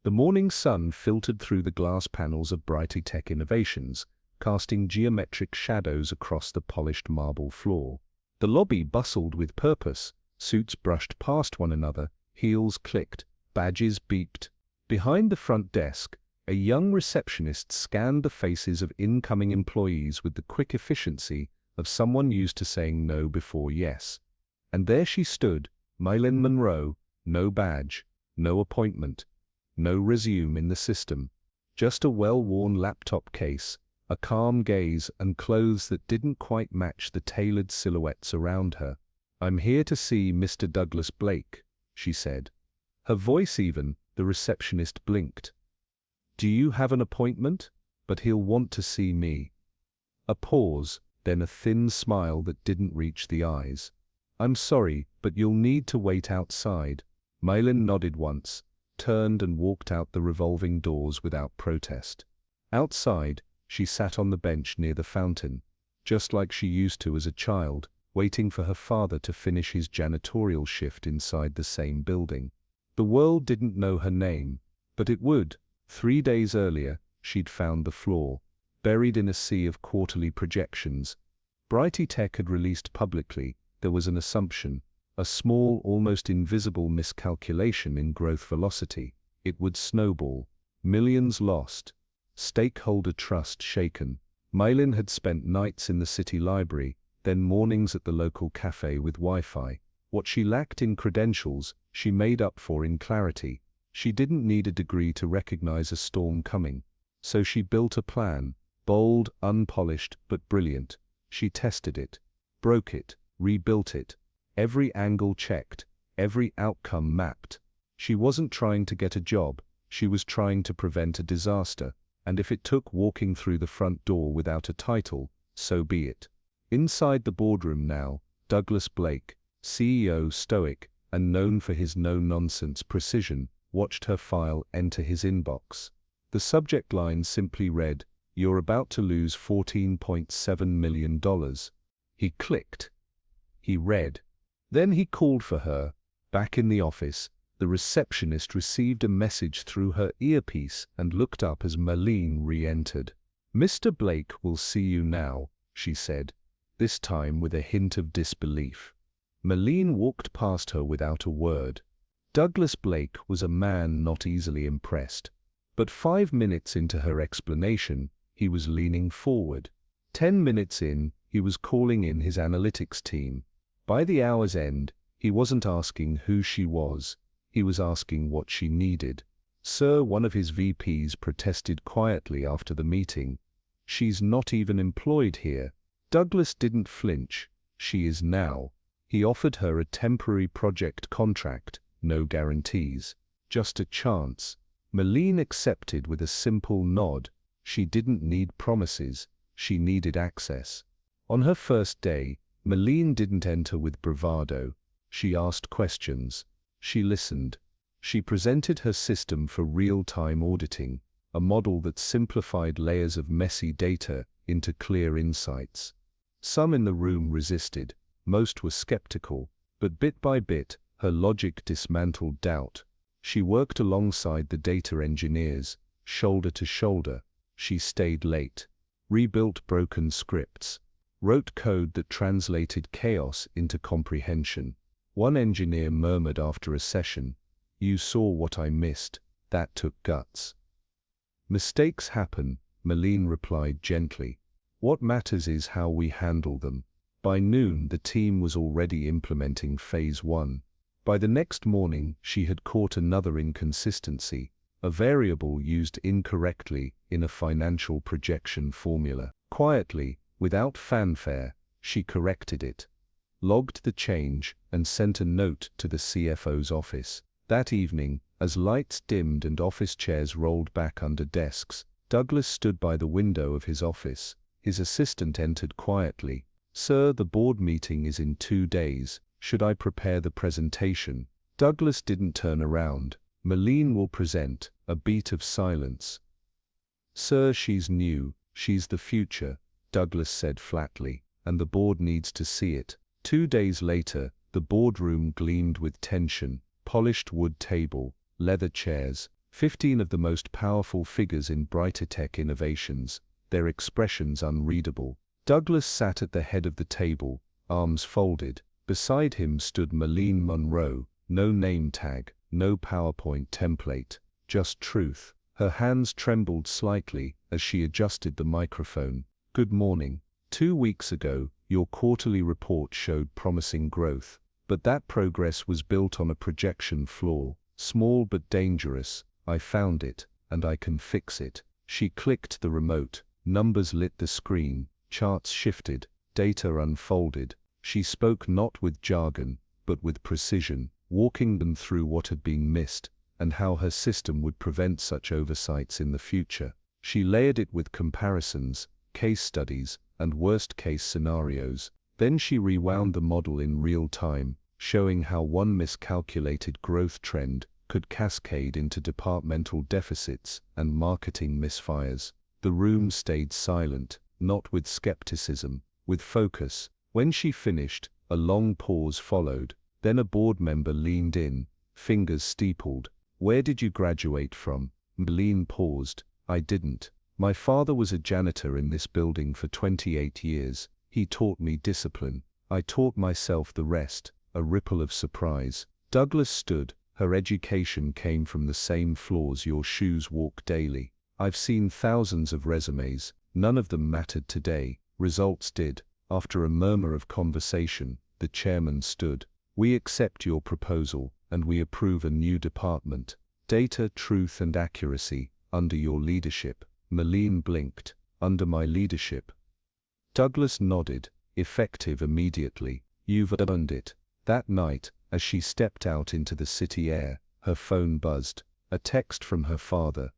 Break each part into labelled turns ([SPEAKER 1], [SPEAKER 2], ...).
[SPEAKER 1] The morning sun filtered through the glass panels of Brightitech Innovations, casting geometric shadows across the polished marble floor. The lobby bustled with purpose. Suits brushed past one another, heels clicked, badges beeped. Behind the front desk, a young receptionist scanned the faces of incoming employees with the quick efficiency of someone used to saying no before yes. And there she stood, Meline Monroe, no badge, no appointment, no resume in the system. Just a well-worn laptop case, a calm gaze, and clothes that didn't quite match the tailored silhouettes around her. "I'm here to see Mr. Douglas Blake," she said. Her voice even, the receptionist blinked. "Do you have an appointment? But he'll want to see me." A pause, then a thin smile that didn't reach the eyes. "I'm sorry, but you'll need to wait outside." Meline nodded once, turned and walked out the revolving doors without protest. Outside, she sat on the bench near the fountain, just like she used to as a child, waiting for her father to finish his janitorial shift inside the same building. The world didn't know her name, but it would. 3 days earlier, she'd found the flaw, buried in a sea of quarterly projections. Brightitech had released publicly, there was an assumption, a small, almost invisible miscalculation in growth velocity. It would snowball. Millions lost. Stakeholder trust shaken. Meline had spent nights in the city library, then mornings at the local cafe with Wi-Fi. What she lacked in credentials, she made up for in clarity. She didn't need a degree to recognize a storm coming. So she built a plan, bold, unpolished, but brilliant. She tested it, broke it, rebuilt it. Every angle checked, every outcome mapped. She wasn't trying to get a job, she was trying to prevent a disaster. And if it took walking through the front door without a title, so be it. Inside the boardroom now, Douglas Blake, CEO, stoic, and known for his no-nonsense precision, watched her file enter his inbox. The subject line simply read, "You're about to lose $14.7 million. He clicked. He read. Then he called for her. Back in the office, the receptionist received a message through her earpiece and looked up as Meline re-entered. "Mr. Blake will see you now," she said, this time with a hint of disbelief. Meline walked past her without a word. Douglas Blake was a man not easily impressed. But 5 minutes into her explanation, he was leaning forward. 10 minutes in, he was calling in his analytics team. By the hour's end, he wasn't asking who she was, he was asking what she needed. "Sir," one of his VPs protested quietly after the meeting, "she's not even employed here." Douglas didn't flinch. "She is now." He offered her a temporary project contract, no guarantees, just a chance. Meline accepted with a simple nod. She didn't need promises, she needed access. On her first day, Meline didn't enter with bravado. She asked questions. She listened. She presented her system for real-time auditing, a model that simplified layers of messy data into clear insights. Some in the room resisted, most were skeptical, but bit by bit, her logic dismantled doubt. She worked alongside the data engineers, shoulder to shoulder. She stayed late, rebuilt broken scripts, wrote code that translated chaos into comprehension. One engineer murmured after a session, "You saw what I missed, that took guts." "Mistakes happen," Meline replied gently. "What matters is how we handle them." By noon, the team was already implementing Phase 1. By the next morning, she had caught another inconsistency, a variable used incorrectly in a financial projection formula. Quietly, without fanfare, she corrected it, logged the change, and sent a note to the CFO's office. That evening, as lights dimmed and office chairs rolled back under desks, Douglas stood by the window of his office. His assistant entered quietly. "Sir, the board meeting is in 2 days. Should I prepare the presentation?" Douglas didn't turn around. "Meline will present." A beat of silence. "Sir, she's new. She's the future," Douglas said flatly, "and the board needs to see it." 2 days later, the boardroom gleamed with tension. Polished wood table, leather chairs, 15 of the most powerful figures in Brightitech Innovations, their expressions unreadable. Douglas sat at the head of the table, arms folded. Beside him stood Meline Monroe, no name tag, no PowerPoint template, just truth. Her hands trembled slightly as she adjusted the microphone. Good morning. 2 weeks ago, your quarterly report showed promising growth, but that progress was built on a projection flaw, small but dangerous. I found it, and I can fix it. She clicked the remote, numbers lit the screen, charts shifted, data unfolded. She spoke not with jargon, but with precision, walking them through what had been missed, and how her system would prevent such oversights in the future. She layered it with comparisons, case studies, and worst-case scenarios. Then she rewound the model in real time, showing how one miscalculated growth trend could cascade into departmental deficits and marketing misfires. The room stayed silent, not with skepticism, with focus. When she finished, a long pause followed. Then a board member leaned in, fingers steepled. Where did you graduate from? Meline paused. I didn't. My father was a janitor in this building for 28 years. He taught me discipline. I taught myself the rest. A ripple of surprise. Douglas stood. Her education came from the same floors your shoes walk daily. I've seen thousands of resumes. None of them mattered today. Results did. After a murmur of conversation, the chairman stood. We accept your proposal, and we approve a new department. Data, truth and accuracy, under your leadership. Meline blinked. Under my leadership. Douglas nodded. Effective immediately. You've earned it. That night, as she stepped out into the city air, her phone buzzed. A text from her father.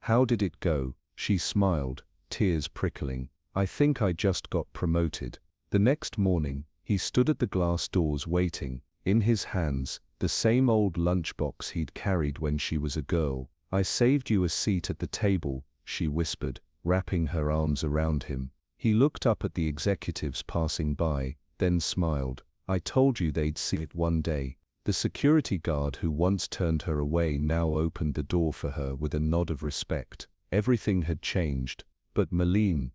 [SPEAKER 1] How did it go? She smiled, tears prickling. I think I just got promoted. The next morning, he stood at the glass doors waiting, in his hands, the same old lunchbox he'd carried when she was a girl. I saved you a seat at the table, she whispered, wrapping her arms around him. He looked up at the executives passing by, then smiled. I told you they'd see it one day. The security guard who once turned her away now opened the door for her with a nod of respect. Everything had changed, but Meline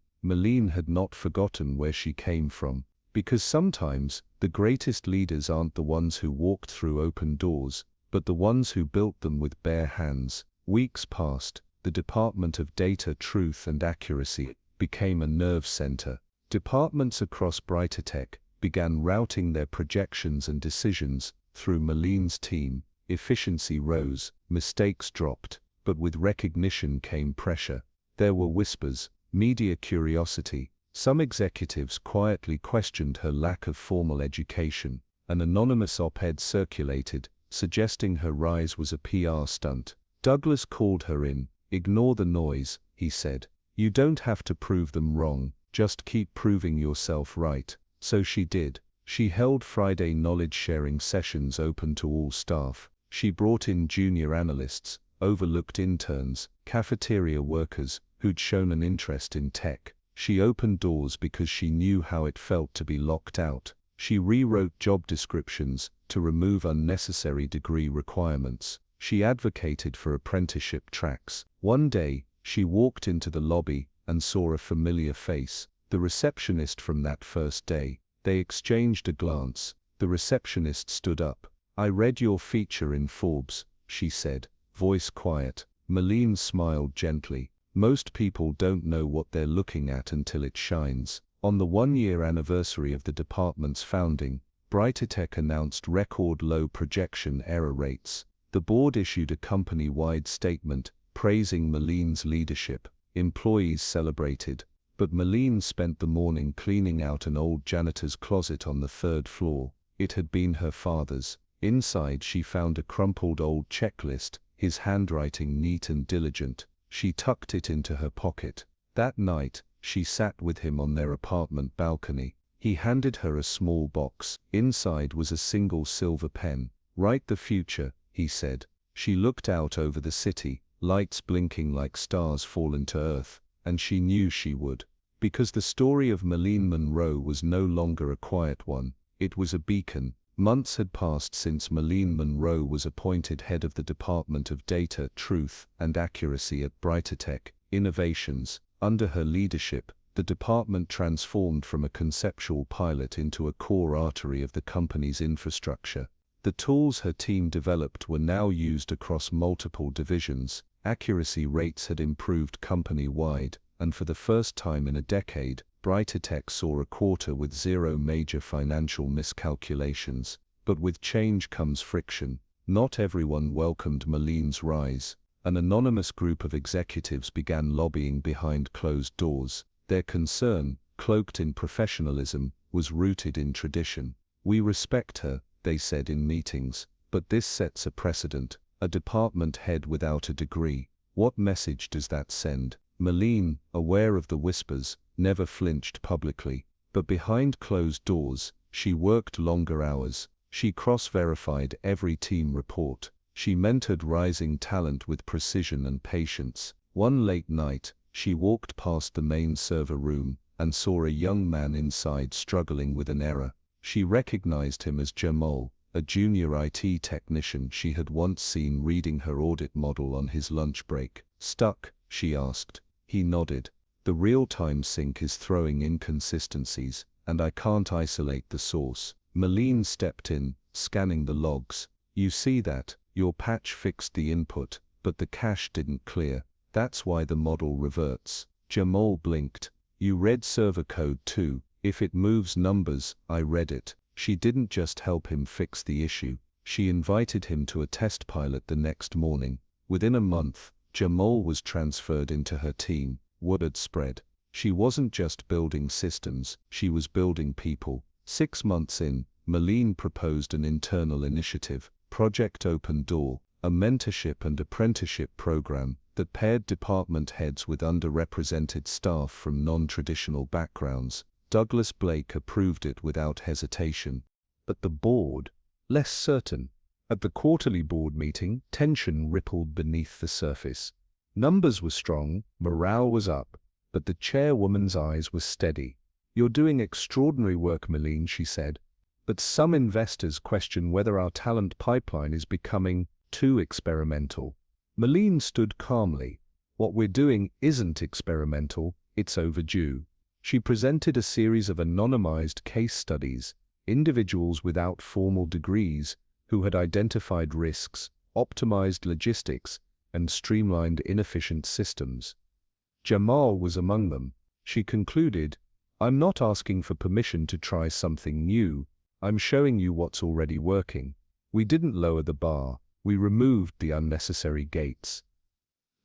[SPEAKER 1] had not forgotten where she came from. Because sometimes, the greatest leaders aren't the ones who walked through open doors, but the ones who built them with bare hands. Weeks passed. The Department of Data, Truth and Accuracy became a nerve center. Departments across Brightitech began routing their projections and decisions through Meline's team. Efficiency rose, mistakes dropped, but with recognition came pressure. There were whispers, media curiosity. Some executives quietly questioned her lack of formal education. An anonymous op-ed circulated, suggesting her rise was a PR stunt. Douglas called her in. Ignore the noise, he said. You don't have to prove them wrong, just keep proving yourself right. So she did. She held Friday knowledge-sharing sessions open to all staff. She brought in junior analysts, overlooked interns, cafeteria workers, who'd shown an interest in tech. She opened doors because she knew how it felt to be locked out. She rewrote job descriptions to remove unnecessary degree requirements. She advocated for apprenticeship tracks. One day, she walked into the lobby and saw a familiar face. The receptionist from that first day. They exchanged a glance. The receptionist stood up. I read your feature in Forbes, she said, voice quiet. Meline smiled gently. Most people don't know what they're looking at until it shines. On the 1-year anniversary of the department's founding, Brightitech announced record low projection error rates. The board issued a company-wide statement praising Meline's leadership. Employees celebrated. But Meline spent the morning cleaning out an old janitor's closet on the 3rd floor. It had been her father's. Inside she found a crumpled old checklist, his handwriting neat and diligent. She tucked it into her pocket. That night, she sat with him on their apartment balcony. He handed her a small box. Inside was a single silver pen. Write the future, he said. She looked out over the city, lights blinking like stars fallen to earth. And she knew she would. Because the story of Meline Monroe was no longer a quiet one. It was a beacon. Months had passed since Meline Monroe was appointed head of the Department of Data, Truth, and Accuracy at Brightitech Innovations. Under her leadership, the department transformed from a conceptual pilot into a core artery of the company's infrastructure. The tools her team developed were now used across multiple divisions. Accuracy rates had improved company-wide, and for the first time in a decade, Brightitech saw a quarter with zero major financial miscalculations. But with change comes friction. Not everyone welcomed Meline's rise. An anonymous group of executives began lobbying behind closed doors. Their concern, cloaked in professionalism, was rooted in tradition. "We respect her," they said in meetings, "but this sets a precedent. A department head without a degree. What message does that send?" Meline, aware of the whispers, never flinched publicly. But behind closed doors, she worked longer hours. She cross-verified every team report. She mentored rising talent with precision and patience. One late night, she walked past the main server room and saw a young man inside struggling with an error. She recognized him as Jamal, a junior IT technician she had once seen reading her audit model on his lunch break. "Stuck?" she asked. He nodded. "The real-time sync is throwing inconsistencies, and I can't isolate the source." Meline stepped in, scanning the logs. "You see that? Your patch fixed the input, but the cache didn't clear. That's why the model reverts." Jamal blinked. "You read server code too." "If it moves numbers, I read it." She didn't just help him fix the issue. She invited him to a test pilot the next morning. Within a month, Jamal was transferred into her team. Word had spread. She wasn't just building systems, she was building people. 6 months in, Meline proposed an internal initiative, Project Open Door, a mentorship and apprenticeship program that paired department heads with underrepresented staff from non-traditional backgrounds. Douglas Blake approved it without hesitation. But the board, less certain. At the quarterly board meeting, tension rippled beneath the surface. Numbers were strong, morale was up, but the chairwoman's eyes were steady. "You're doing extraordinary work, Meline," she said. "But some investors question whether our talent pipeline is becoming too experimental." Meline stood calmly. "What we're doing isn't experimental, it's overdue." She presented a series of anonymized case studies, individuals without formal degrees who had identified risks, optimized logistics, and streamlined inefficient systems. Jamal was among them. She concluded, "I'm not asking for permission to try something new. I'm showing you what's already working." We didn't lower the bar, we removed the unnecessary gates.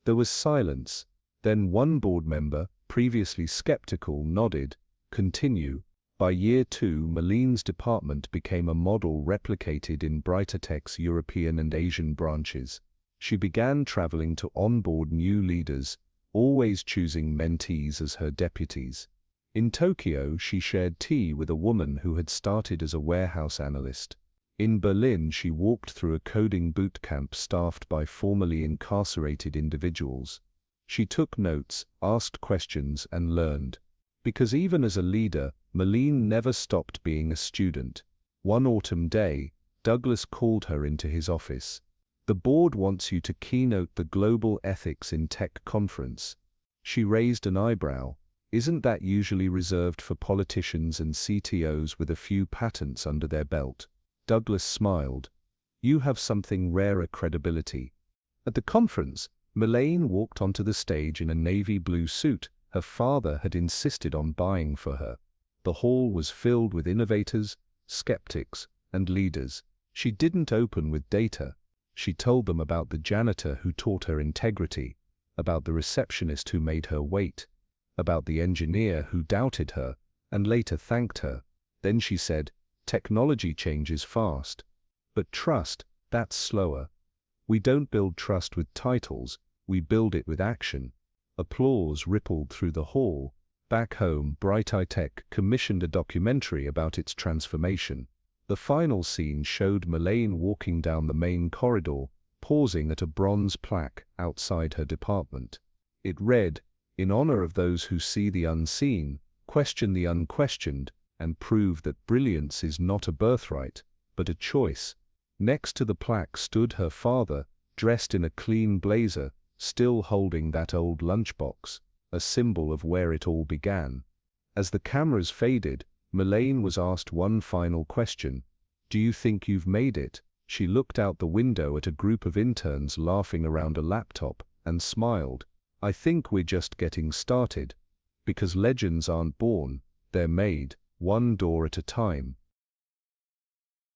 [SPEAKER 1] There was silence. Then one board member, previously skeptical, nodded. "Continue." By year 2, Meline's department became a model replicated in Brightitech's European and Asian branches. She began traveling to onboard new leaders, always choosing mentees as her deputies. In Tokyo, she shared tea with a woman who had started as a warehouse analyst. In Berlin, she walked through a coding boot camp staffed by formerly incarcerated individuals. She took notes, asked questions, and learned. Because even as a leader, Meline never stopped being a student. One autumn day, Douglas called her into his office. "The board wants you to keynote the Global Ethics in Tech conference." She raised an eyebrow. "Isn't that usually reserved for politicians and CTOs with a few patents under their belt?" Douglas smiled. "You have something rarer: credibility." At the conference, Meline walked onto the stage in a navy blue suit her father had insisted on buying for her. The hall was filled with innovators, skeptics, and leaders. She didn't open with data. She told them about the janitor who taught her integrity, about the receptionist who made her wait, about the engineer who doubted her and later thanked her. Then she said, "Technology changes fast, but trust, that's slower. We don't build trust with titles, we build it with action." Applause rippled through the hall. Back home, Brightitech commissioned a documentary about its transformation. The final scene showed Meline walking down the main corridor, pausing at a bronze plaque outside her department. It read, "In honor of those who see the unseen, question the unquestioned, and prove that brilliance is not a birthright, but but a choice. Next to the plaque stood her father, dressed in a clean blazer, still holding that old lunchbox, a symbol of where it all began. As the cameras faded, Meline was asked one final question. "Do you think you've made it?" She looked out the window at a group of interns laughing around a laptop, and smiled. "I think we're just getting started. Because legends aren't born, they're made, one door at a time."